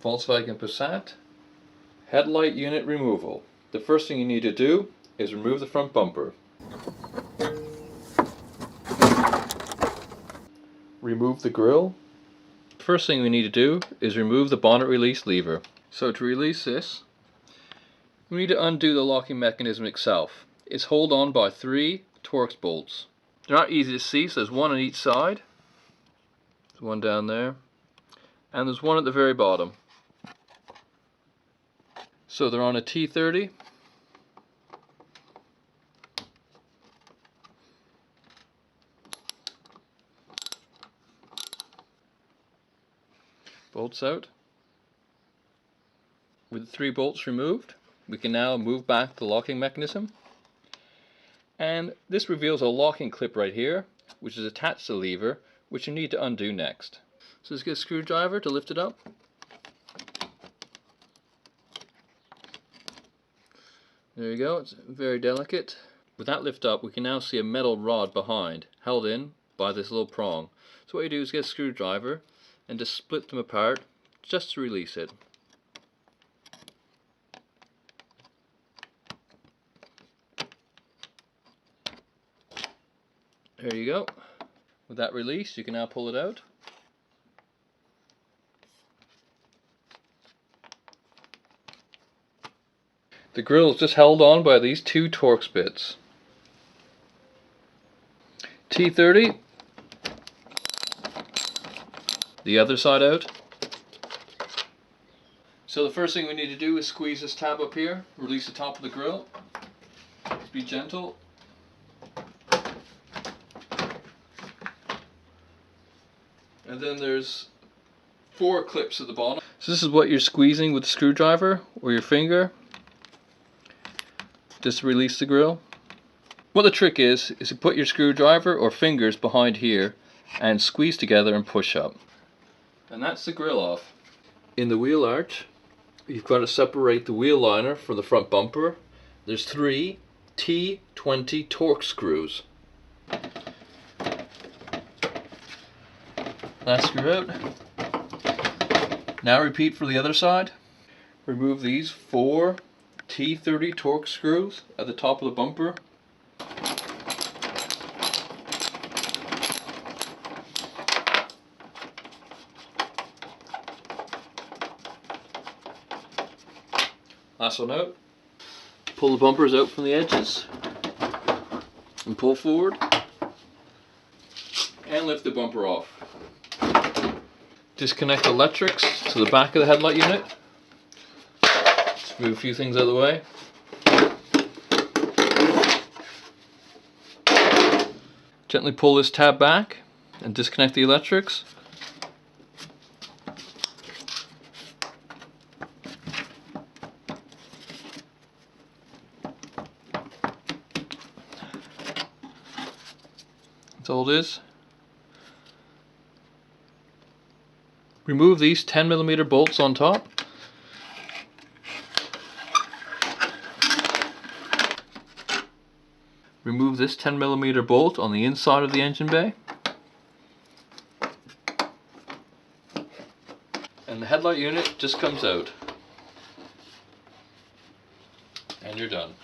Volkswagen Passat headlight unit removal. The first thing you need to do is remove the front bumper. Remove the grille. First thing we need to do is remove the bonnet release lever. So to release this, we need to undo the locking mechanism itself. It's held on by 3 torx bolts. They're not easy to see, so there's one on each side. There's one down there. And there's one at the very bottom. So they're on a T30. Bolts out. With the 3 bolts removed, we can now move back the locking mechanism. And this reveals a locking clip right here, which is attached to the lever, which you need to undo next. So let's get a screwdriver to lift it up. There you go, it's very delicate. With that lift up, we can now see a metal rod behind, held in by this little prong. So what you do is get a screwdriver and just split them apart, just to release it. There you go. With that release, you can now pull it out. The grille is just held on by these 2 torx bits. T30. The other side out. So the first thing we need to do is squeeze this tab up here, release the top of the grille. Just be gentle. And then there's 4 clips at the bottom. So this is what you're squeezing with the screwdriver or your finger. Just to release the grille. What the trick is to put your screwdriver or fingers behind here and squeeze together and push up. And that's the grille off. In the wheel arch, you've got to separate the wheel liner from the front bumper. There's 3 T20 torx screws. Last screw out. Now repeat for the other side. Remove these 4 T30 torx screws at the top of the bumper. Last one out. Pull the bumpers out from the edges and pull forward and lift the bumper off. Disconnect the electrics to the back of the headlight unit. Let's move a few things out of the way. Gently pull this tab back and disconnect the electrics. That's all it is. Remove these 10mm bolts on top. Remove this 10mm bolt on the inside of the engine bay. And the headlight unit just comes out. And you're done.